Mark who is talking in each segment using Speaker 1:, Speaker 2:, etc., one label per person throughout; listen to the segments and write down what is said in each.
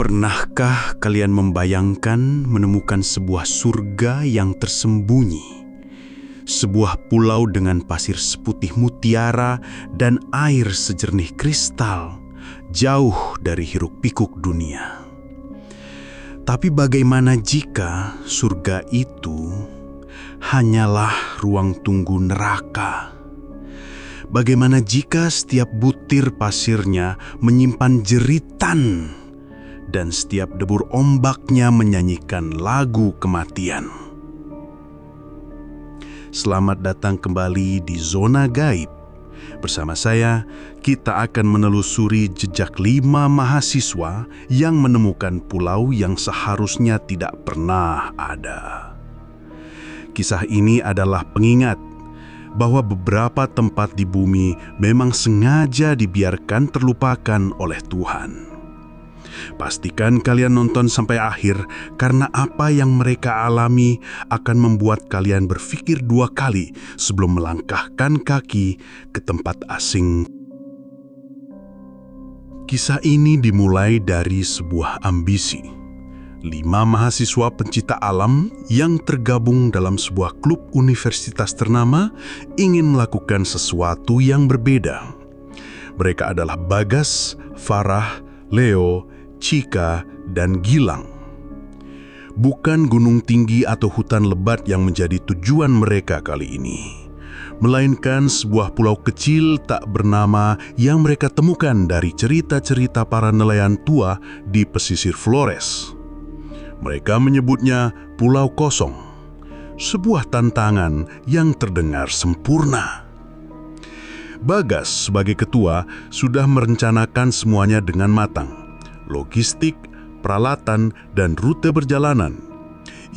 Speaker 1: Pernahkah kalian membayangkan menemukan sebuah surga yang tersembunyi? Sebuah pulau dengan pasir seputih mutiara dan air sejernih kristal, jauh dari hiruk-pikuk dunia. Tapi bagaimana jika surga itu hanyalah ruang tunggu neraka? Bagaimana jika setiap butir pasirnya menyimpan jeritan dan setiap debur ombaknya menyanyikan lagu kematian? Selamat datang kembali di Zona Gaib. Bersama saya, kita akan menelusuri jejak 5 mahasiswa yang menemukan pulau yang seharusnya tidak pernah ada. Kisah ini adalah pengingat bahwa beberapa tempat di bumi memang sengaja dibiarkan terlupakan oleh Tuhan. Pastikan kalian nonton sampai akhir, karena apa yang mereka alami akan membuat kalian berpikir 2 kali sebelum melangkahkan kaki ke tempat asing. Kisah ini dimulai dari sebuah ambisi. 5 mahasiswa pencinta alam yang tergabung dalam sebuah klub universitas ternama ingin melakukan sesuatu yang berbeda. Mereka adalah Bagas, Farah, Leo, Chika, dan Gilang. Bukan gunung tinggi atau hutan lebat yang menjadi tujuan mereka kali ini, melainkan sebuah pulau kecil tak bernama yang mereka temukan dari cerita-cerita para nelayan tua di pesisir Flores. Mereka menyebutnya Pulau Kosong, sebuah tantangan yang terdengar sempurna. Bagas sebagai ketua sudah merencanakan semuanya dengan matang. Logistik, peralatan, dan rute perjalanan.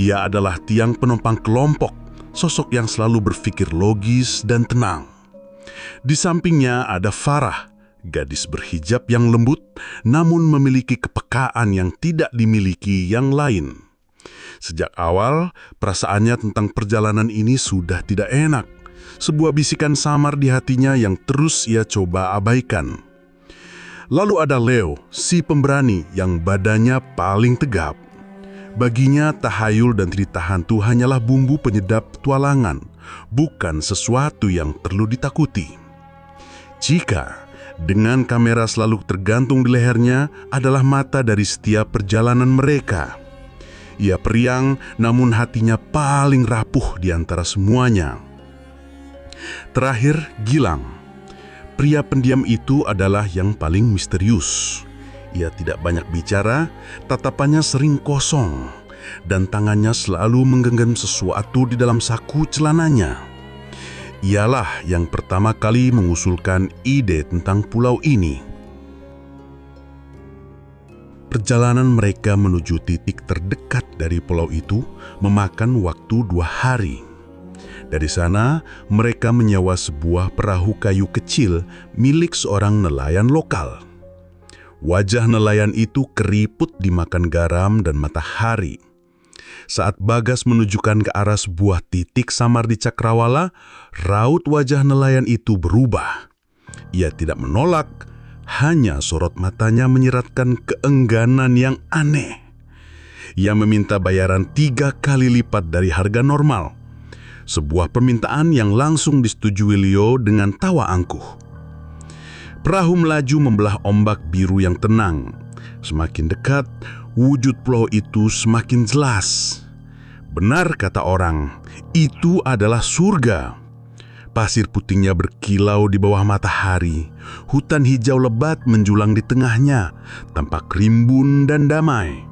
Speaker 1: Ia adalah tiang penopang kelompok, sosok yang selalu berpikir logis dan tenang. Di sampingnya ada Farah, gadis berhijab yang lembut, namun memiliki kepekaan yang tidak dimiliki yang lain. Sejak awal, perasaannya tentang perjalanan ini sudah tidak enak. Sebuah bisikan samar di hatinya yang terus ia coba abaikan. Lalu ada Leo, si pemberani yang badannya paling tegap. Baginya tahayul dan cerita hantu hanyalah bumbu penyedap petualangan, bukan sesuatu yang perlu ditakuti. Chika, dengan kamera selalu tergantung di lehernya, adalah mata dari setiap perjalanan mereka. Ia periang, namun hatinya paling rapuh di antara semuanya. Terakhir, Gilang. Pria pendiam itu adalah yang paling misterius. Ia tidak banyak bicara, tatapannya sering kosong, dan tangannya selalu menggenggam sesuatu di dalam saku celananya. Ialah yang pertama kali mengusulkan ide tentang pulau ini. Perjalanan mereka menuju titik terdekat dari pulau itu memakan waktu 2 hari. Dari sana, mereka menyewa sebuah perahu kayu kecil milik seorang nelayan lokal. Wajah nelayan itu keriput dimakan garam dan matahari. Saat Bagas menunjukkan ke arah sebuah titik samar di cakrawala, raut wajah nelayan itu berubah. Ia tidak menolak, hanya sorot matanya menyiratkan keengganan yang aneh. Ia meminta bayaran 3 kali lipat dari harga normal. Sebuah permintaan yang langsung disetujui Leo dengan tawa angkuh. Perahu melaju membelah ombak biru yang tenang. Semakin dekat, wujud pulau itu semakin jelas. Benar kata orang, itu adalah surga. Pasir putihnya berkilau di bawah matahari. Hutan hijau lebat menjulang di tengahnya, tampak rimbun dan damai.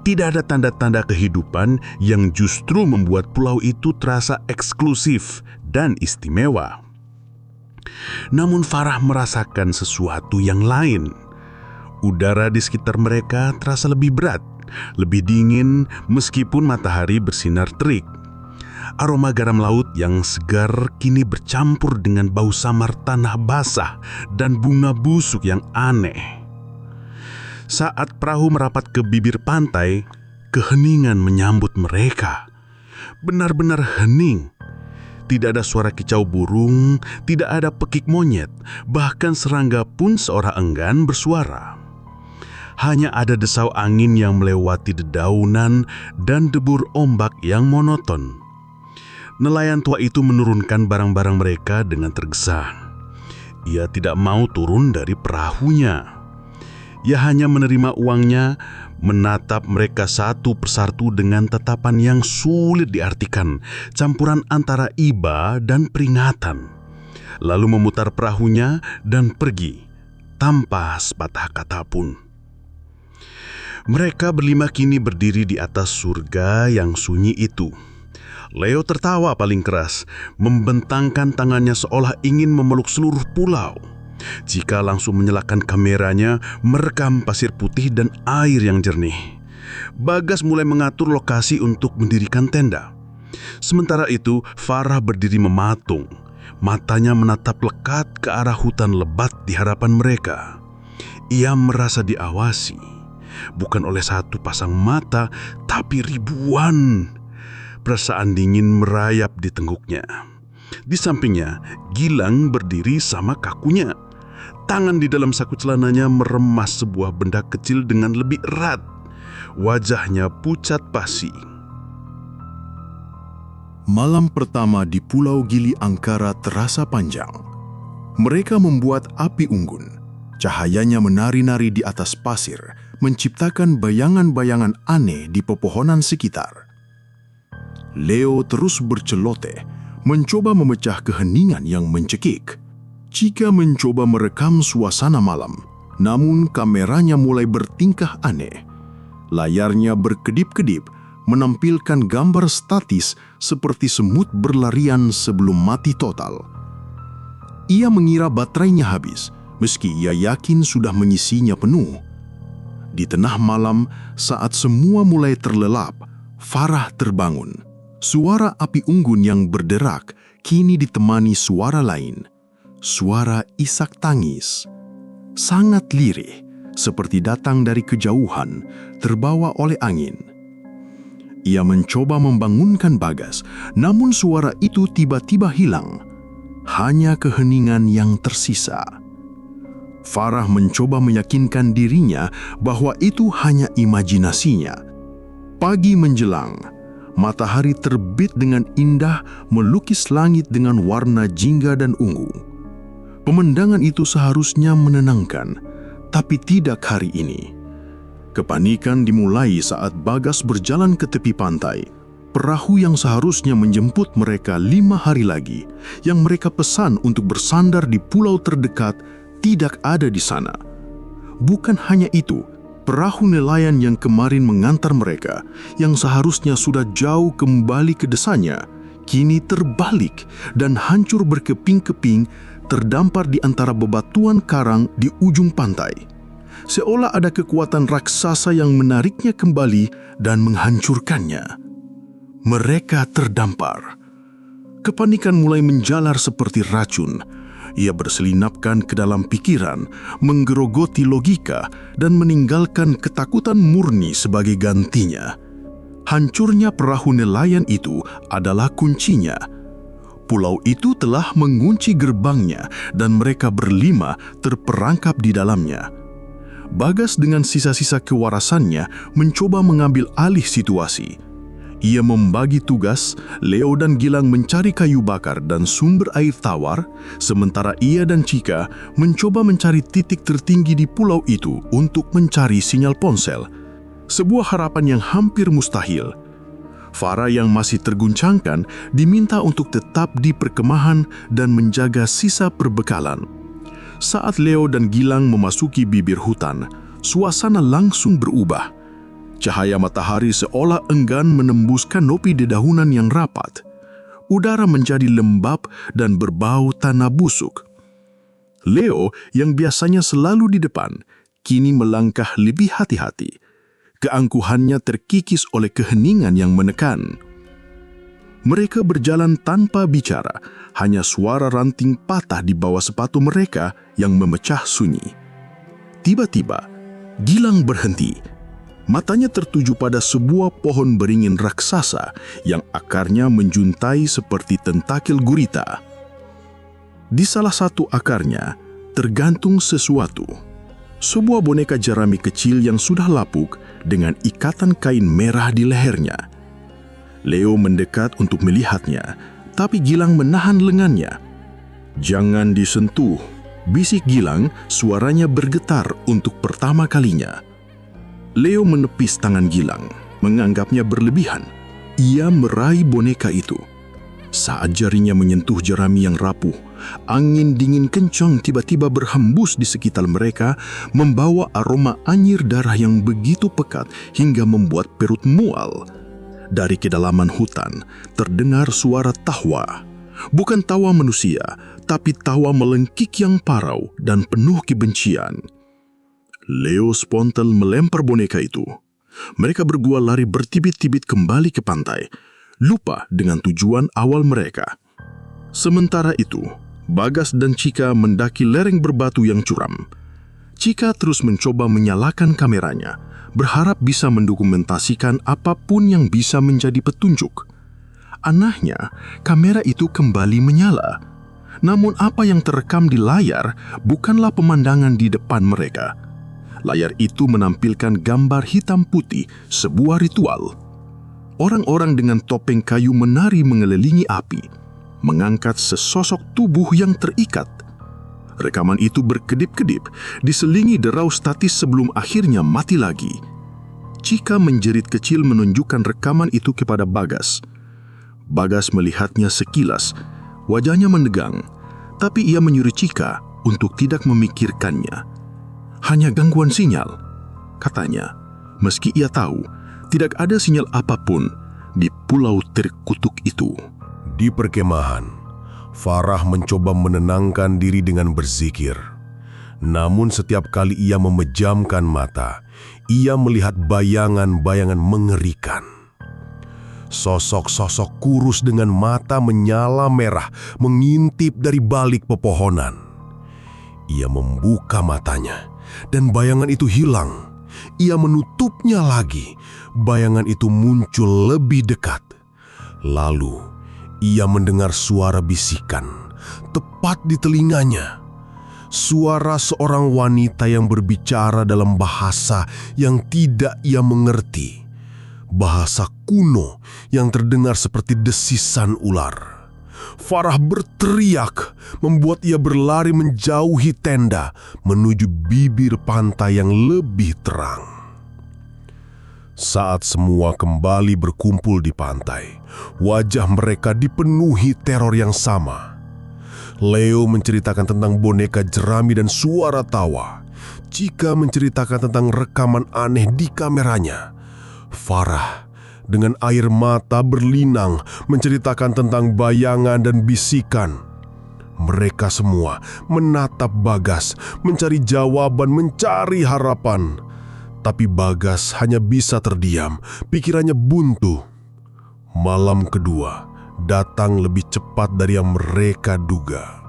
Speaker 1: Tidak ada tanda-tanda kehidupan yang justru membuat pulau itu terasa eksklusif dan istimewa. Namun Farah merasakan sesuatu yang lain. Udara di sekitar mereka terasa lebih berat, lebih dingin meskipun matahari bersinar terik. Aroma garam laut yang segar kini bercampur dengan bau samar tanah basah dan bunga busuk yang aneh. Saat perahu merapat ke bibir pantai, keheningan menyambut mereka. Benar-benar hening. Tidak ada suara kicau burung, tidak ada pekik monyet, bahkan serangga pun seorang enggan bersuara. hanya ada desau angin yang melewati dedaunan dan debur ombak yang monoton. Nelayan tua itu menurunkan barang-barang mereka dengan tergesa. Ia tidak mau turun dari perahunya. Ia hanya menerima uangnya, menatap mereka satu persatu dengan tatapan yang sulit diartikan, campuran antara iba dan peringatan. Lalu memutar perahunya dan pergi, tanpa sepatah kata pun. Mereka berlima kini berdiri di atas surga yang sunyi itu. Leo tertawa paling keras, membentangkan tangannya seolah ingin memeluk seluruh pulau. Cika langsung menyalakan kameranya, merekam pasir putih dan air yang jernih. Bagas mulai mengatur lokasi untuk mendirikan tenda. Sementara itu, Farah berdiri mematung. Matanya menatap lekat ke arah hutan lebat di hadapan mereka. Ia merasa diawasi, bukan oleh satu pasang mata, tapi ribuan. Perasaan dingin merayap di tengguknya. Di sampingnya, Gilang berdiri sama kakunya. Tangan di dalam saku celananya meremas sebuah benda kecil dengan lebih erat. Wajahnya pucat pasi.
Speaker 2: Malam pertama di Pulau Gili Angkara terasa panjang. Mereka membuat api unggun. Cahayanya menari-nari di atas pasir, menciptakan bayangan-bayangan aneh di pepohonan sekitar. Leo terus berceloteh, mencoba memecah keheningan yang mencekik. Cika mencoba merekam suasana malam, namun kameranya mulai bertingkah aneh. Layarnya berkedip-kedip, menampilkan gambar statis seperti semut berlarian sebelum mati total. Ia mengira baterainya habis, meski ia yakin sudah mengisinya penuh. Di tengah malam, saat semua mulai terlelap, Farah terbangun. Suara api unggun yang berderak kini ditemani suara lain. Suara isak tangis. Sangat lirih, seperti datang dari kejauhan, terbawa oleh angin. Ia mencoba membangunkan Bagas, namun suara itu tiba-tiba hilang. Hanya keheningan yang tersisa. Farah mencoba meyakinkan dirinya bahwa itu hanya imajinasinya. Pagi menjelang. Matahari terbit dengan indah melukis langit dengan warna jingga dan ungu. Pemandangan itu seharusnya menenangkan, tapi tidak hari ini. Kepanikan dimulai saat Bagas berjalan ke tepi pantai. Perahu yang seharusnya menjemput mereka 5 hari lagi, yang mereka pesan untuk bersandar di pulau terdekat, tidak ada di sana. Bukan hanya itu, perahu nelayan yang kemarin mengantar mereka, yang seharusnya sudah jauh kembali ke desanya, kini terbalik dan hancur berkeping-keping, terdampar di antara bebatuan karang di ujung pantai. Seolah ada kekuatan raksasa yang menariknya kembali dan menghancurkannya. Mereka terdampar. Kepanikan mulai menjalar seperti racun. Ia berselinapkan ke dalam pikiran, menggerogoti logika, dan meninggalkan ketakutan murni sebagai gantinya. Hancurnya perahu nelayan itu adalah kuncinya. Pulau itu telah mengunci gerbangnya dan mereka berlima terperangkap di dalamnya. Bagas dengan sisa-sisa kewarasannya mencoba mengambil alih situasi. Ia membagi tugas, Leo dan Gilang mencari kayu bakar dan sumber air tawar, sementara ia dan Cika mencoba mencari titik tertinggi di pulau itu untuk mencari sinyal ponsel. Sebuah harapan yang hampir mustahil. Farah yang masih terguncangkan diminta untuk tetap di perkemahan dan menjaga sisa perbekalan. Saat Leo dan Gilang memasuki bibir hutan, suasana langsung berubah. Cahaya matahari seolah enggan menembus kanopi dedaunan yang rapat. Udara menjadi lembab dan berbau tanah busuk. Leo yang biasanya selalu di depan, kini melangkah lebih hati-hati. Keangkuhannya terkikis oleh keheningan yang menekan. Mereka berjalan tanpa bicara, hanya suara ranting patah di bawah sepatu mereka yang memecah sunyi. Tiba-tiba, Gilang berhenti. Matanya tertuju pada sebuah pohon beringin raksasa yang akarnya menjuntai seperti tentakel gurita. Di salah satu akarnya tergantung sesuatu. sebuah boneka jerami kecil yang sudah lapuk dengan ikatan kain merah di lehernya. Leo mendekat untuk melihatnya, tapi Gilang menahan lengannya. "Jangan disentuh," bisik Gilang, suaranya bergetar untuk pertama kalinya. Leo menepis tangan Gilang, menganggapnya berlebihan. Ia meraih boneka itu. Saat jarinya menyentuh jerami yang rapuh, angin dingin kencang tiba-tiba berhembus di sekitar mereka, membawa aroma anyir darah yang begitu pekat hingga membuat perut mual. Dari kedalaman hutan, terdengar suara tawa. Bukan tawa manusia, tapi tawa melengkik yang parau dan penuh kebencian. Leo spontan melempar boneka itu. Mereka berdua lari bertibit-tibit kembali ke pantai, lupa dengan tujuan awal mereka. Sementara itu, Bagas dan Chika mendaki lereng berbatu yang curam. Chika terus mencoba menyalakan kameranya, berharap bisa mendokumentasikan apapun yang bisa menjadi petunjuk. Anehnya, kamera itu kembali menyala. Namun apa yang terekam di layar bukanlah pemandangan di depan mereka. Layar itu menampilkan gambar hitam putih, sebuah ritual. Orang-orang dengan topeng kayu menari mengelilingi api, mengangkat sesosok tubuh yang terikat. Rekaman itu berkedip-kedip, diselingi derau statis sebelum akhirnya mati lagi. Chika menjerit kecil menunjukkan rekaman itu kepada Bagas. Bagas melihatnya sekilas, wajahnya menegang, tapi ia menyuruh Chika untuk tidak memikirkannya. "Hanya gangguan sinyal," katanya, meski ia tahu tidak ada sinyal apapun di pulau terkutuk itu.
Speaker 3: Di perkemahan, Farah mencoba menenangkan diri dengan berzikir. Namun setiap kali ia memejamkan mata, ia melihat bayangan-bayangan mengerikan. Sosok-sosok kurus dengan mata menyala merah mengintip dari balik pepohonan. Ia membuka matanya, dan bayangan itu hilang. Ia menutupnya lagi. Bayangan itu muncul lebih dekat. Lalu, ia mendengar suara bisikan tepat di telinganya. Suara seorang wanita yang berbicara dalam bahasa yang tidak ia mengerti. Bahasa kuno yang terdengar seperti desisan ular. Farah berteriak, membuat ia berlari menjauhi tenda menuju bibir pantai yang lebih terang. Saat semua kembali berkumpul di pantai, wajah mereka dipenuhi teror yang sama. Leo menceritakan tentang boneka jerami dan suara tawa. Chika menceritakan tentang rekaman aneh di kameranya. Farah dengan air mata berlinang menceritakan tentang bayangan dan bisikan. Mereka semua menatap Bagas, mencari jawaban, mencari harapan. Tapi Bagas hanya bisa terdiam, pikirannya buntu. Malam kedua datang lebih cepat dari yang mereka duga.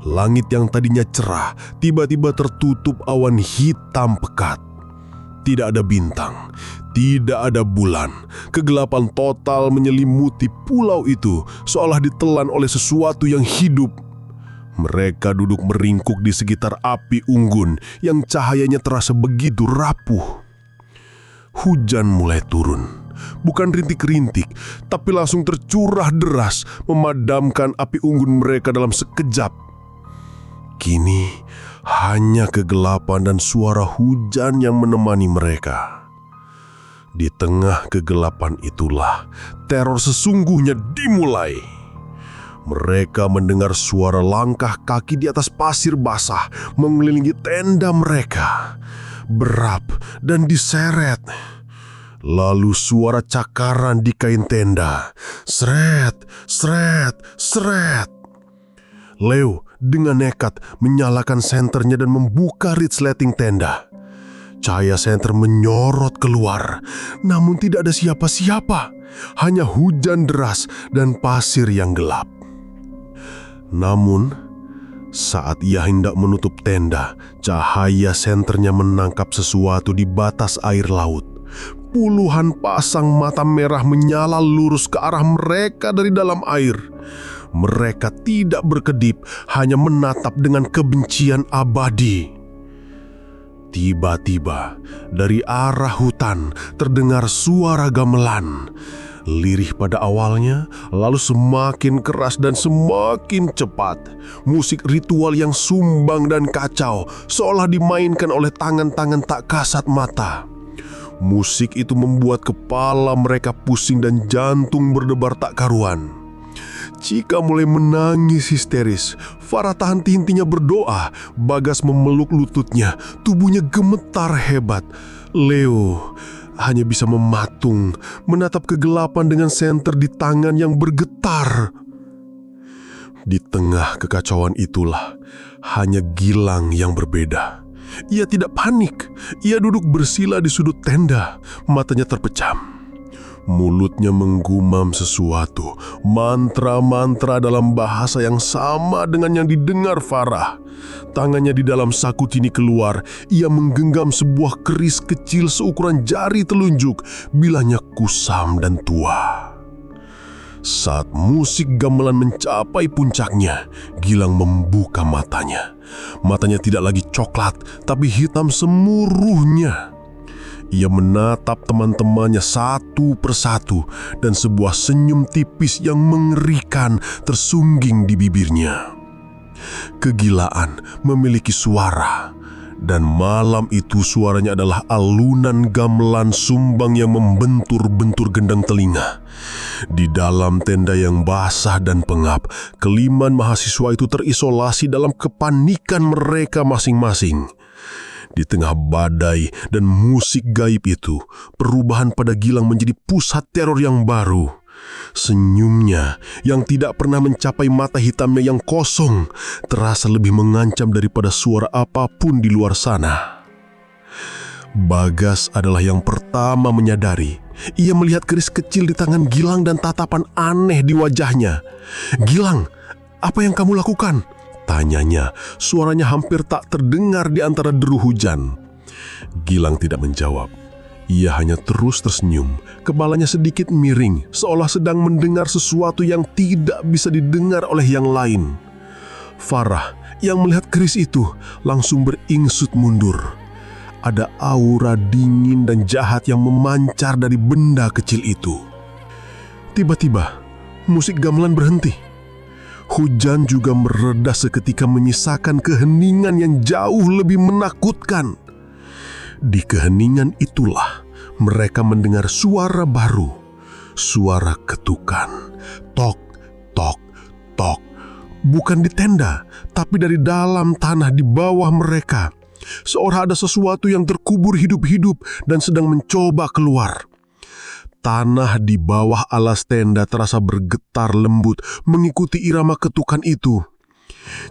Speaker 3: Langit yang tadinya cerah tiba-tiba tertutup awan hitam pekat. Tidak ada bintang, tidak ada bulan. Kegelapan total menyelimuti pulau itu seolah ditelan oleh sesuatu yang hidup. Mereka duduk meringkuk di sekitar api unggun yang cahayanya terasa begitu rapuh. Hujan mulai turun. Bukan rintik-rintik, tapi langsung tercurah deras memadamkan api unggun mereka dalam sekejap. Kini hanya kegelapan dan suara hujan yang menemani mereka. Di tengah kegelapan itulah teror sesungguhnya dimulai. Mereka mendengar suara langkah kaki di atas pasir basah mengelilingi tenda mereka, berap dan diseret. Lalu suara cakaran di kain tenda, seret, seret, seret. Leo dengan nekat menyalakan senternya dan membuka resleting tenda. Cahaya senter menyorot keluar, namun tidak ada siapa-siapa. Hanya hujan deras dan pasir yang gelap. Namun, saat ia hendak menutup tenda, cahaya senternya menangkap sesuatu di batas air laut. Puluhan pasang mata merah menyala lurus ke arah mereka dari dalam air. Mereka tidak berkedip, hanya menatap dengan kebencian abadi. Tiba-tiba, dari arah hutan terdengar suara gamelan. Lirih pada awalnya, lalu semakin keras dan semakin cepat. Musik ritual yang sumbang dan kacau, seolah dimainkan oleh tangan-tangan tak kasat mata. Musik itu membuat kepala mereka pusing dan jantung berdebar tak karuan. Cika mulai menangis histeris. Farah tahan henti-hentinya berdoa. Bagas memeluk lututnya. Tubuhnya gemetar hebat. Leo hanya bisa mematung, menatap kegelapan dengan senter di tangan yang bergetar. Di tengah kekacauan itulah, hanya Gilang yang berbeda. Ia tidak panik. Ia duduk bersila di sudut tenda, matanya terpejam. Mulutnya menggumam sesuatu, mantra-mantra dalam bahasa yang sama dengan yang didengar Farah. Tangannya di dalam saku tini keluar, ia menggenggam sebuah keris kecil seukuran jari telunjuk, bilahnya kusam dan tua. Saat musik gamelan mencapai puncaknya, Gilang membuka matanya. Matanya tidak lagi coklat, tapi hitam semuruhnya. Ia menatap teman-temannya satu persatu dan sebuah senyum tipis yang mengerikan tersungging di bibirnya. Kegilaan memiliki suara, dan malam itu suaranya adalah alunan gamelan sumbang yang membentur-bentur gendang telinga. Di dalam tenda yang basah dan pengap, kelima mahasiswa itu terisolasi dalam kepanikan mereka masing-masing. Di tengah badai dan musik gaib itu, perubahan pada Gilang menjadi pusat teror yang baru. Senyumnya yang tidak pernah mencapai mata hitamnya yang kosong terasa lebih mengancam daripada suara apapun di luar sana. Bagas adalah yang pertama menyadari. Ia melihat keris kecil di tangan Gilang dan tatapan aneh di wajahnya. "Gilang, apa yang kamu lakukan?" tanyanya. Suaranya hampir tak terdengar di antara deru hujan. Gilang tidak menjawab. Ia hanya terus tersenyum, kepalanya sedikit miring, seolah sedang mendengar sesuatu yang tidak bisa didengar oleh yang lain. Farah yang melihat keris itu langsung beringsut mundur. Ada aura dingin dan jahat yang memancar dari benda kecil itu. Tiba-tiba, musik gamelan berhenti. Hujan juga mereda seketika, menyisakan keheningan yang jauh lebih menakutkan. Di keheningan itulah mereka mendengar suara baru, suara ketukan. Tok, tok, tok. Bukan di tenda, tapi dari dalam tanah di bawah mereka. Seolah ada sesuatu yang terkubur hidup-hidup dan sedang mencoba keluar. Tanah di bawah alas tenda terasa bergetar lembut mengikuti irama ketukan itu.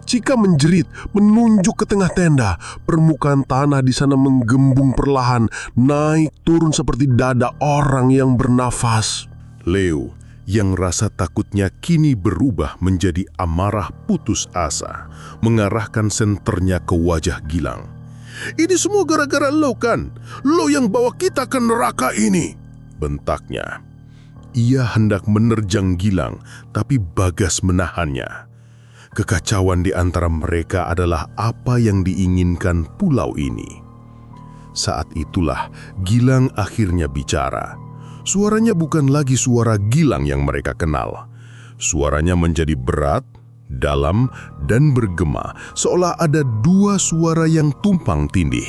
Speaker 3: Cika menjerit, menunjuk ke tengah tenda. Permukaan tanah di sana menggembung perlahan, naik turun seperti dada orang yang bernafas.
Speaker 2: Leo, yang rasa takutnya kini berubah menjadi amarah putus asa, mengarahkan senternya ke wajah Gilang. "Ini semua gara-gara lo kan? Lo yang bawa kita ke neraka ini!" bentaknya. Ia hendak menerjang Gilang, tapi Bagas menahannya. Kekacauan di antara mereka adalah apa yang diinginkan pulau ini. Saat itulah Gilang akhirnya bicara. Suaranya bukan lagi suara Gilang yang mereka kenal. Suaranya menjadi berat, dalam, dan bergema, seolah ada dua suara yang tumpang tindih.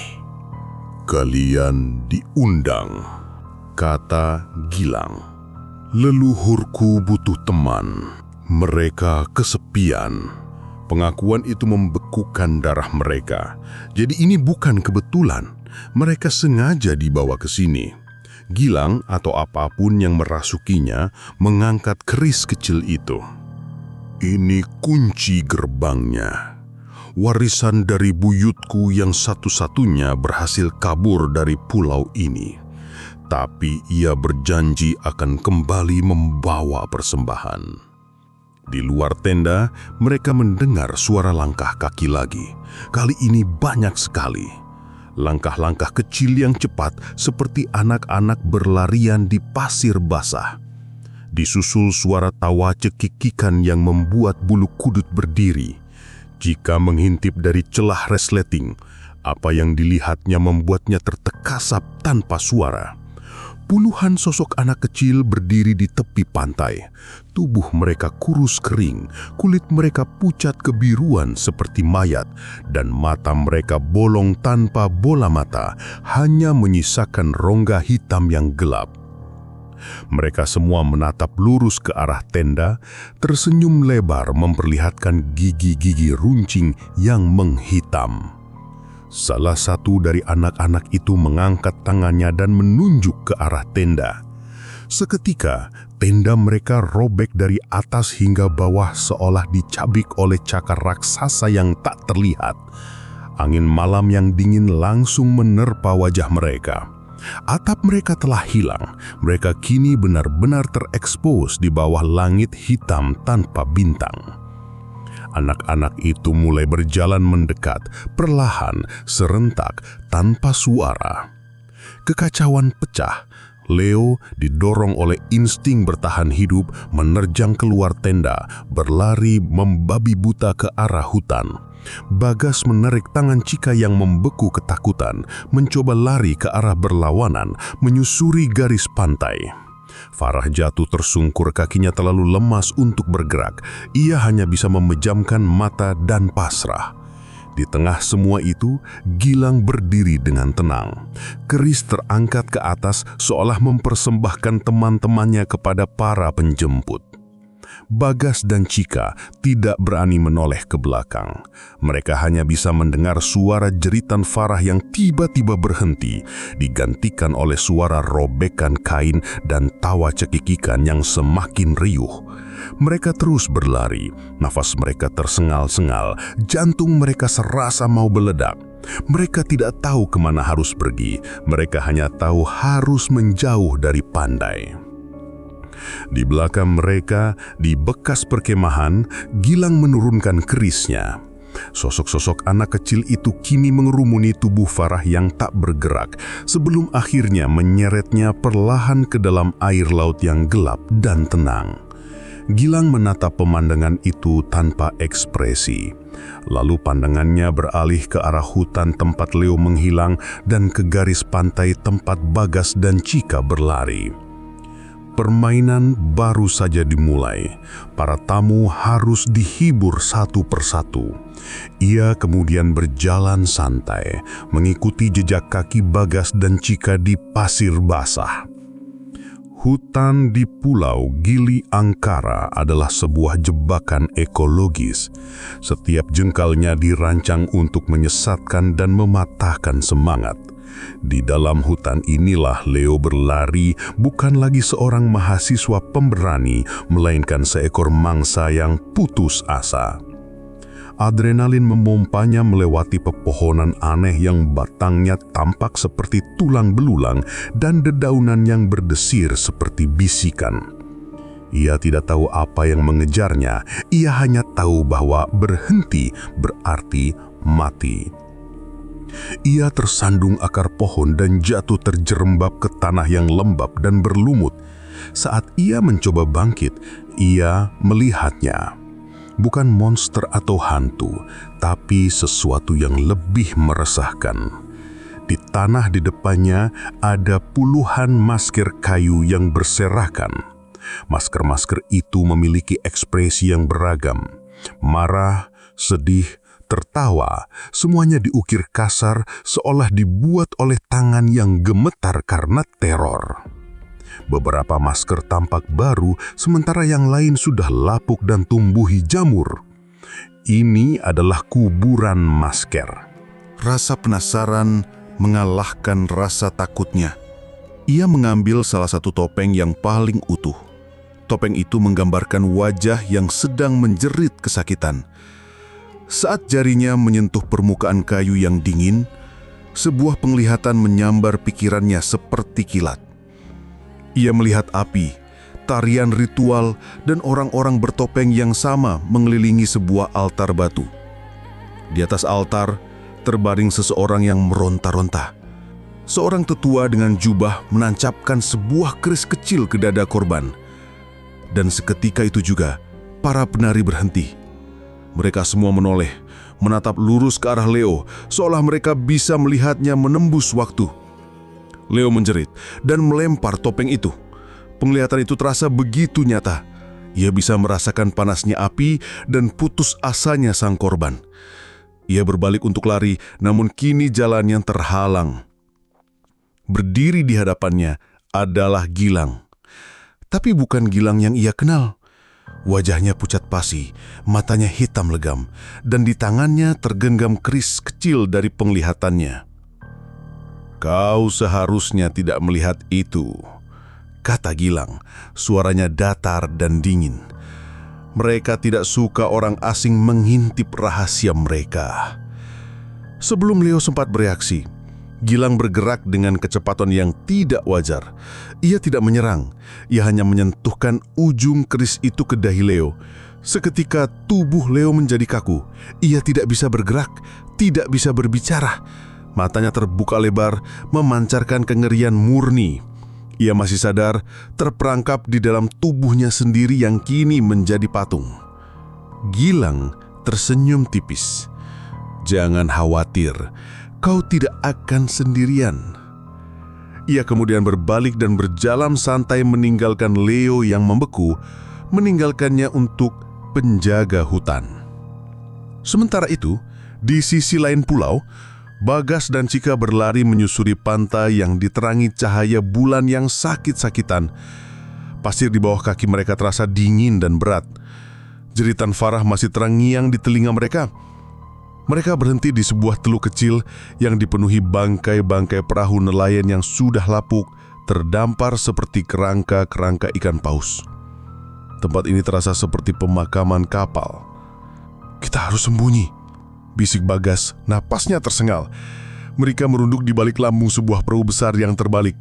Speaker 2: "Kalian diundang," kata Gilang. "Leluhurku butuh teman. Mereka kesepian." Pengakuan itu membekukan darah mereka. Jadi ini bukan kebetulan. Mereka sengaja dibawa ke sini. Gilang atau apapun yang merasukinya mengangkat keris kecil itu. "Ini kunci gerbangnya. Warisan dari buyutku yang satu-satunya berhasil kabur dari pulau ini. Tapi ia berjanji akan kembali membawa persembahan." Di luar tenda, mereka mendengar suara langkah kaki lagi. Kali ini banyak sekali. Langkah-langkah kecil yang cepat seperti anak-anak berlarian di pasir basah. Disusul suara tawa cekikikan yang membuat bulu kudut berdiri. Jika mengintip dari celah resleting,
Speaker 1: Apa yang dilihatnya membuatnya tertekasap tanpa suara. Puluhan sosok anak kecil berdiri di tepi pantai. Tubuh mereka kurus kering, kulit mereka pucat kebiruan seperti mayat, dan mata mereka bolong tanpa bola mata, hanya menyisakan rongga hitam yang gelap. Mereka semua menatap lurus ke arah tenda, tersenyum lebar memperlihatkan gigi-gigi runcing yang menghitam. Salah satu dari anak-anak itu mengangkat tangannya dan menunjuk ke arah tenda. Seketika, tenda mereka robek dari atas hingga bawah seolah dicabik oleh cakar raksasa yang tak terlihat. Angin malam yang dingin langsung menerpa wajah mereka. Atap mereka telah hilang. Mereka kini benar-benar terekspos di bawah langit hitam tanpa bintang. Anak-anak itu mulai berjalan mendekat, perlahan, serentak, tanpa suara. Kekacauan pecah. Leo, didorong oleh insting bertahan hidup, menerjang keluar tenda, berlari membabi buta ke arah hutan. Bagas menarik tangan Chika yang membeku ketakutan, mencoba lari ke arah berlawanan, menyusuri garis pantai. Farah jatuh tersungkur, kakinya terlalu lemas untuk bergerak. Ia hanya bisa memejamkan mata dan pasrah. Di tengah semua itu, Gilang berdiri dengan tenang. Keris terangkat ke atas seolah mempersembahkan teman-temannya kepada para penjemput. Bagas dan Chika tidak berani menoleh ke belakang. Mereka hanya bisa mendengar suara jeritan Farah yang tiba-tiba berhenti, digantikan oleh suara robekan kain dan tawa cekikikan yang semakin riuh. Mereka terus berlari, nafas mereka tersengal-sengal, jantung mereka serasa mau meledak. Mereka tidak tahu kemana harus pergi, mereka hanya tahu harus menjauh dari pandai. Di belakang mereka, di bekas perkemahan, Gilang menurunkan kerisnya. Sosok-sosok anak kecil itu kini mengerumuni tubuh Farah yang tak bergerak, sebelum akhirnya menyeretnya perlahan ke dalam air laut yang gelap dan tenang. Gilang menatap pemandangan itu tanpa ekspresi. Lalu pandangannya beralih ke arah hutan tempat Leo menghilang dan ke garis pantai tempat Bagas dan Chika berlari. Permainan baru saja dimulai. Para tamu harus dihibur satu persatu. Ia kemudian berjalan santai, mengikuti jejak kaki Bagas dan Chika di pasir basah. Hutan di Pulau Gili Angkara adalah sebuah jebakan ekologis. Setiap jengkalnya dirancang untuk menyesatkan dan mematahkan semangat. Di dalam hutan inilah Leo berlari, bukan lagi seorang mahasiswa pemberani, melainkan seekor mangsa yang putus asa. Adrenalin memompanya melewati pepohonan aneh yang batangnya tampak seperti tulang belulang dan dedaunan yang berdesir seperti bisikan. Ia tidak tahu apa yang mengejarnya, ia hanya tahu bahwa berhenti berarti mati. Ia tersandung akar pohon dan jatuh terjerembab ke tanah yang lembab dan berlumut. Saat ia mencoba bangkit, ia melihatnya. Bukan monster atau hantu, tapi sesuatu yang lebih meresahkan. Di tanah di depannya ada puluhan masker kayu yang berserakan. Masker-masker itu memiliki ekspresi yang beragam. Marah, sedih, tertawa, semuanya diukir kasar seolah dibuat oleh tangan yang gemetar karena teror. Beberapa masker tampak baru, sementara yang lain sudah lapuk dan tumbuhi jamur. Ini adalah kuburan masker.
Speaker 2: Rasa penasaran mengalahkan rasa takutnya. Ia mengambil salah satu topeng yang paling utuh. Topeng itu menggambarkan wajah yang sedang menjerit kesakitan. Saat jarinya menyentuh permukaan kayu yang dingin, sebuah penglihatan menyambar pikirannya seperti kilat. Ia melihat api, tarian ritual, dan orang-orang bertopeng yang sama mengelilingi sebuah altar batu. Di atas altar, terbaring seseorang yang meronta-ronta. Seorang tetua dengan jubah menancapkan sebuah keris kecil ke dada korban. Dan seketika itu juga, para penari berhenti. Mereka semua menoleh,
Speaker 3: menatap lurus ke arah Leo, seolah mereka bisa melihatnya menembus waktu. Leo menjerit dan melempar topeng itu. Penglihatan itu terasa begitu nyata. Ia bisa merasakan panasnya api dan putus asanya sang korban. Ia berbalik untuk lari, namun kini jalannya terhalang. Berdiri di hadapannya adalah Gilang. Tapi bukan Gilang yang ia kenal. Wajahnya pucat pasi, matanya hitam legam, dan di tangannya tergenggam keris kecil dari penglihatannya. "Kau seharusnya tidak melihat itu," kata Gilang, suaranya datar dan dingin. Mereka tidak suka orang asing mengintip rahasia mereka. Sebelum Leo sempat bereaksi, Gilang bergerak dengan kecepatan yang tidak wajar. Ia tidak menyerang, ia hanya menyentuhkan ujung keris itu ke dahi Leo. Seketika tubuh Leo menjadi kaku. Ia tidak bisa bergerak, tidak bisa berbicara. Matanya terbuka lebar, memancarkan kengerian murni. Ia masih sadar, terperangkap di dalam tubuhnya sendiri yang kini menjadi patung. Gilang tersenyum tipis. "Jangan khawatir, kau tidak akan sendirian." Ia kemudian berbalik dan berjalan santai meninggalkan Leo yang membeku, meninggalkannya untuk penjaga hutan. Sementara itu, di sisi lain pulau, Bagas dan Cika berlari menyusuri pantai yang diterangi cahaya bulan yang sakit-sakitan. Pasir di bawah kaki mereka terasa dingin dan berat. Jeritan Farah masih terngiang di telinga mereka. Mereka berhenti di sebuah teluk kecil yang dipenuhi bangkai-bangkai perahu nelayan yang sudah lapuk, terdampar seperti kerangka-kerangka ikan paus. Tempat ini terasa seperti pemakaman kapal. "Kita harus sembunyi," bisik Bagas, napasnya tersengal. Mereka merunduk di balik lambung sebuah perahu besar yang terbalik.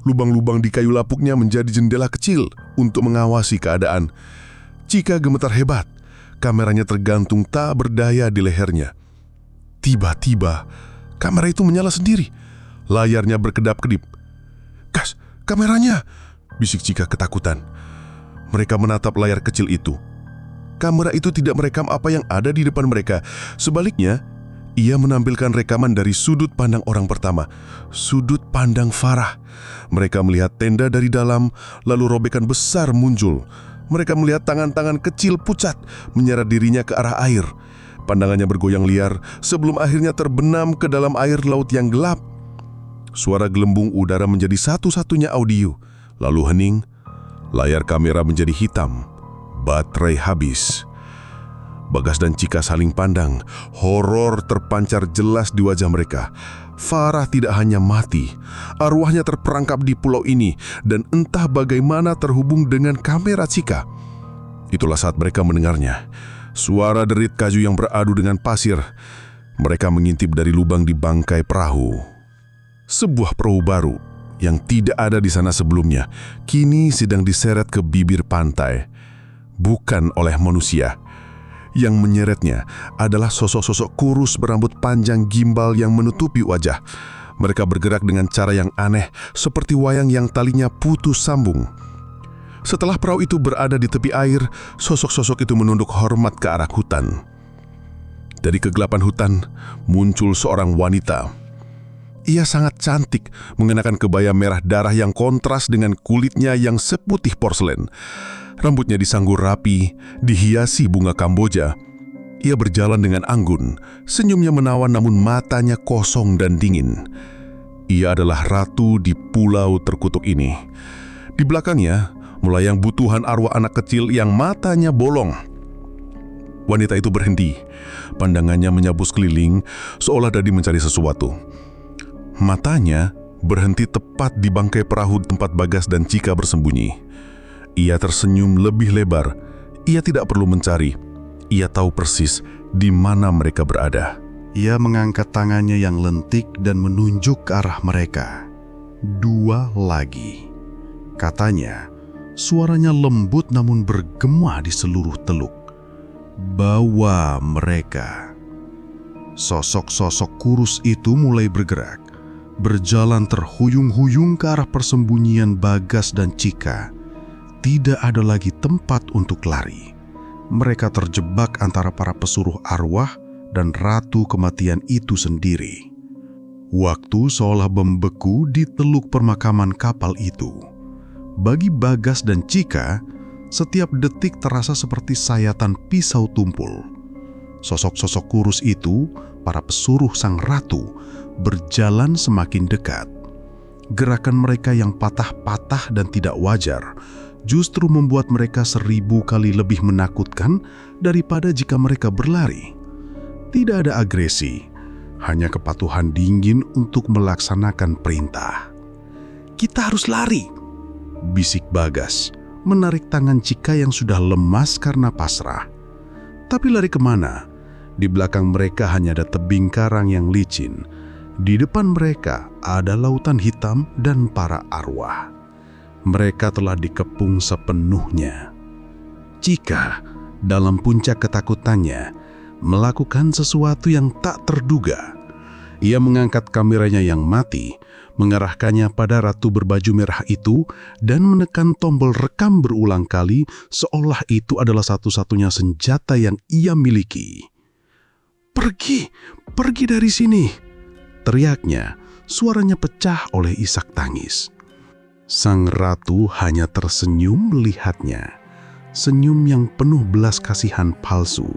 Speaker 3: Lubang-lubang di kayu lapuknya menjadi jendela kecil untuk mengawasi keadaan. Cika gemetar hebat. Kameranya tergantung tak berdaya di lehernya. Tiba-tiba, kamera itu menyala sendiri. Layarnya berkedap-kedip. "Gas, kameranya!" bisik Cika ketakutan. Mereka menatap layar kecil itu. Kamera itu tidak merekam apa yang ada di depan mereka. Sebaliknya, ia menampilkan rekaman dari sudut pandang orang pertama, sudut pandang Farah. Mereka melihat tenda dari dalam, lalu robekan besar muncul. Mereka melihat tangan-tangan kecil pucat menyeret dirinya ke arah air. Pandangannya bergoyang liar sebelum akhirnya terbenam ke dalam air laut yang gelap. Suara gelembung udara menjadi satu-satunya audio. Lalu hening, layar kamera menjadi hitam. Baterai habis. Bagas dan Cika saling pandang. Horor terpancar jelas di wajah mereka. Farah tidak hanya mati, arwahnya terperangkap di pulau ini dan entah bagaimana terhubung dengan kamera Cika. Itulah saat mereka mendengarnya. Suara derit kayu yang beradu dengan pasir. Mereka mengintip dari lubang di bangkai perahu. Sebuah perahu baru yang tidak ada di sana sebelumnya kini sedang diseret ke bibir pantai. Bukan oleh manusia. Yang menyeretnya adalah sosok-sosok kurus berambut panjang gimbal yang menutupi wajah. Mereka bergerak dengan cara yang aneh, seperti wayang yang talinya putus sambung. Setelah perahu itu berada di tepi air, sosok-sosok itu menunduk hormat ke arah hutan. Dari kegelapan hutan, muncul seorang wanita. Ia sangat cantik, mengenakan kebaya merah darah yang kontras dengan kulitnya yang seputih porselen. Rambutnya disanggur rapi, dihiasi bunga kamboja. Ia berjalan dengan anggun, senyumnya menawan namun matanya kosong dan dingin. Ia adalah ratu di pulau terkutuk ini. Di belakangnya, melayang butuhan arwah anak kecil yang matanya bolong. Wanita itu berhenti, pandangannya menyapu sekeliling, seolah tadi mencari sesuatu. Matanya berhenti tepat di bangkai perahu tempat Bagas dan Cika bersembunyi. Ia tersenyum lebih lebar. Ia tidak perlu mencari. Ia tahu persis di mana mereka berada.
Speaker 2: Ia mengangkat tangannya yang lentik dan menunjuk ke arah mereka. "Dua lagi," katanya. Suaranya lembut namun bergema di seluruh teluk. "Bawa mereka." Sosok-sosok kurus itu mulai bergerak, berjalan terhuyung-huyung ke arah persembunyian Bagas dan Cika. Tidak ada lagi tempat untuk lari. Mereka terjebak antara para pesuruh arwah
Speaker 1: dan Ratu Kematian itu sendiri. Waktu seolah membeku di teluk permakaman kapal itu. Bagi Bagas dan Chika, setiap detik terasa seperti sayatan pisau tumpul. Sosok-sosok kurus itu, para pesuruh sang ratu, berjalan semakin dekat. Gerakan mereka yang patah-patah dan tidak wajar justru membuat mereka 1000 kali lebih menakutkan daripada jika mereka berlari. Tidak ada agresi, hanya kepatuhan dingin untuk melaksanakan perintah. "Kita harus lari," bisik Bagas, menarik tangan Chika yang sudah lemas karena pasrah. Tapi lari kemana? Di belakang mereka hanya ada tebing karang yang licin. Di depan mereka ada lautan hitam dan para arwah. Mereka telah dikepung sepenuhnya. Chika, dalam puncak ketakutannya, melakukan sesuatu yang tak terduga. Ia mengangkat kameranya yang mati, mengarahkannya pada ratu berbaju merah itu, dan menekan tombol rekam berulang kali seolah itu adalah satu-satunya senjata yang ia miliki. "Pergi, pergi dari sini!" teriaknya, suaranya pecah oleh isak tangis. Sang ratu hanya tersenyum melihatnya, senyum yang penuh belas kasihan palsu.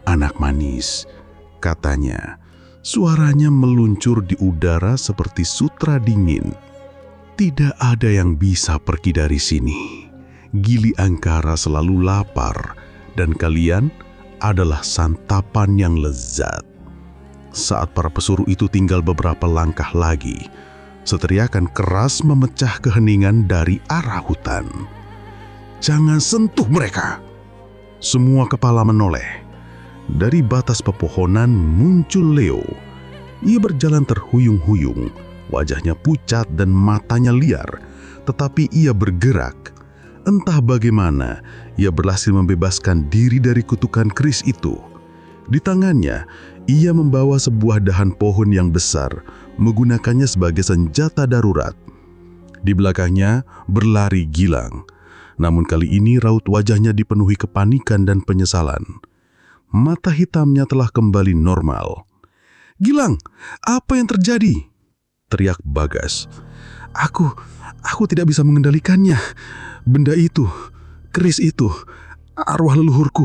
Speaker 1: "Anak manis," katanya, suaranya meluncur di udara seperti sutra dingin. "Tidak ada yang bisa pergi dari sini. Gili Angkara selalu lapar, dan kalian adalah santapan yang lezat." Saat para pesuruh itu tinggal beberapa langkah lagi, seteriakan keras memecah keheningan dari arah hutan. "Jangan sentuh mereka!" Semua kepala menoleh. Dari batas pepohonan muncul Leo. Ia berjalan terhuyung-huyung, wajahnya pucat dan matanya liar, tetapi ia bergerak. Entah bagaimana, ia berhasil membebaskan diri dari kutukan keris itu. Di tangannya, ia membawa sebuah dahan pohon yang besar, menggunakannya sebagai senjata darurat. Di belakangnya berlari Gilang. Namun kali ini raut wajahnya dipenuhi kepanikan dan penyesalan. Mata hitamnya telah kembali normal. "Gilang, apa yang terjadi?" teriak Bagas. Aku tidak bisa mengendalikannya. Benda itu, keris itu, arwah leluhurku,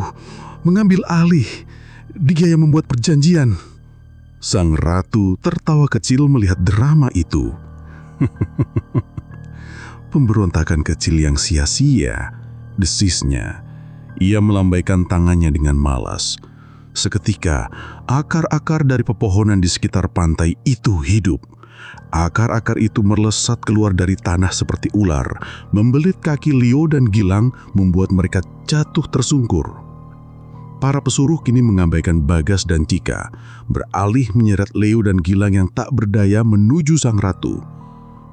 Speaker 1: mengambil alih. Dia yang membuat perjanjian." Sang ratu tertawa kecil melihat drama itu. "Pemberontakan kecil yang sia-sia," desisnya. Ia melambaikan tangannya dengan malas. Seketika, akar-akar dari pepohonan di sekitar pantai itu hidup. Akar-akar itu melesat keluar dari tanah seperti ular, membelit kaki Leo dan Gilang, membuat mereka jatuh tersungkur. Para pesuruh kini mengabaikan Bagas dan Chika, beralih menyeret Leo dan Gilang yang tak berdaya menuju sang ratu.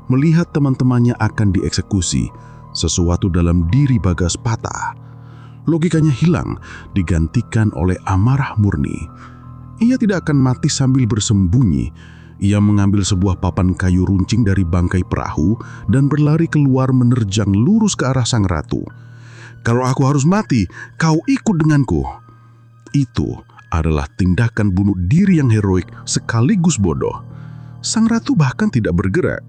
Speaker 1: Melihat teman-temannya akan dieksekusi, sesuatu dalam diri Bagas patah. Logikanya hilang, digantikan oleh amarah murni. Ia tidak akan mati sambil bersembunyi. Ia mengambil sebuah papan kayu runcing dari bangkai perahu dan berlari keluar menerjang lurus ke arah sang ratu. "Kalau aku harus mati, kau ikut denganku." Itu adalah tindakan bunuh diri yang heroik sekaligus bodoh. Sang ratu bahkan tidak bergerak.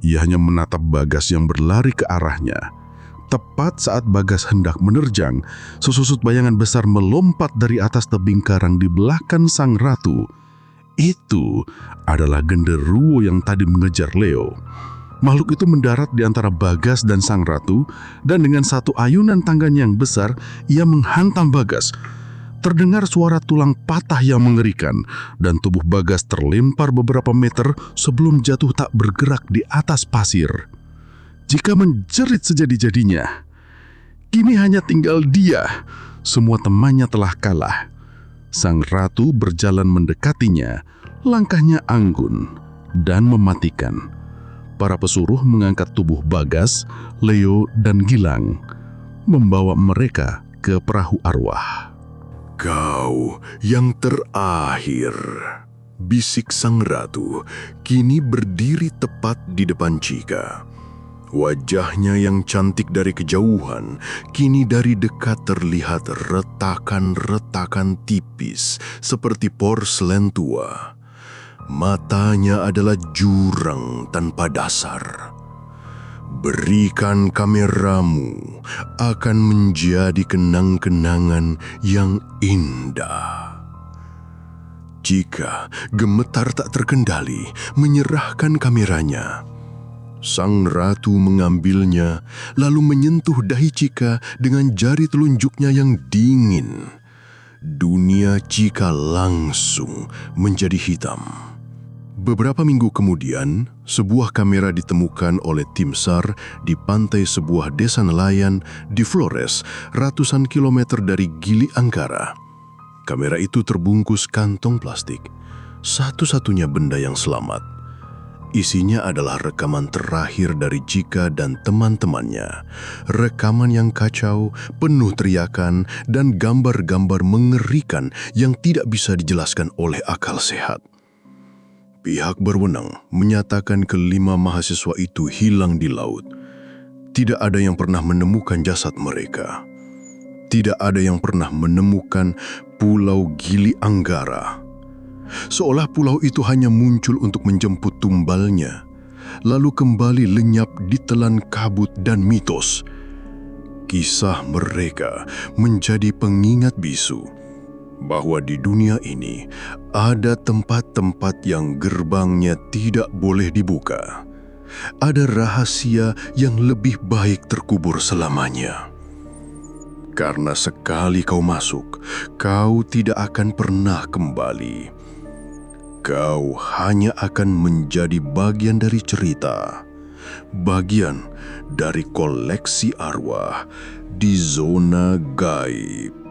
Speaker 1: Ia hanya menatap Bagas yang berlari ke arahnya. Tepat saat Bagas hendak menerjang, sesusut bayangan besar melompat dari atas tebing karang di belakang sang ratu. Itu adalah genderuwo yang tadi mengejar Leo. Makhluk itu mendarat di antara Bagas dan sang ratu, dan dengan satu ayunan tangannya yang besar, ia menghantam Bagas. Terdengar suara tulang patah yang mengerikan, dan tubuh Bagas terlempar beberapa meter sebelum jatuh tak bergerak di atas pasir. Jika menjerit sejadi-jadinya, kini hanya tinggal dia. Semua temannya telah kalah. Sang ratu berjalan mendekatinya, langkahnya anggun dan mematikan. Para pesuruh mengangkat tubuh Bagas, Leo, dan Gilang, membawa mereka ke perahu arwah.
Speaker 2: "Kau yang terakhir," bisik sang ratu, kini berdiri tepat di depan Chika. Wajahnya yang cantik dari kejauhan, kini dari dekat terlihat retakan-retakan tipis seperti porselen tua. Matanya adalah jurang tanpa dasar. Berikan kameramu akan menjadi kenang-kenangan yang indah. Jika gemetar tak terkendali menyerahkan kameranya, sang ratu mengambilnya lalu menyentuh dahi Chika dengan jari telunjuknya yang dingin. Dunia Chika langsung menjadi hitam. Beberapa minggu kemudian, sebuah kamera ditemukan oleh tim SAR di pantai sebuah desa nelayan di Flores, ratusan kilometer dari Gili Angkara. Kamera itu terbungkus kantong plastik, satu-satunya benda yang selamat. Isinya adalah rekaman terakhir dari Chika dan teman-temannya. Rekaman yang kacau, penuh teriakan, dan gambar-gambar mengerikan yang tidak bisa dijelaskan oleh akal sehat. Pihak berwenang menyatakan kelima mahasiswa itu hilang di laut. Tidak ada yang pernah menemukan jasad mereka. Tidak ada yang pernah menemukan Pulau Gili Anggara. Seolah pulau itu hanya muncul untuk menjemput tumbalnya, lalu kembali lenyap ditelan kabut dan mitos. Kisah mereka menjadi pengingat bisu bahwa di dunia ini ada tempat-tempat yang gerbangnya tidak boleh dibuka. Ada rahasia yang lebih baik terkubur selamanya. Karena sekali kau masuk, kau tidak akan pernah kembali. Kau hanya akan menjadi bagian dari cerita, bagian dari koleksi arwah di zona gaib.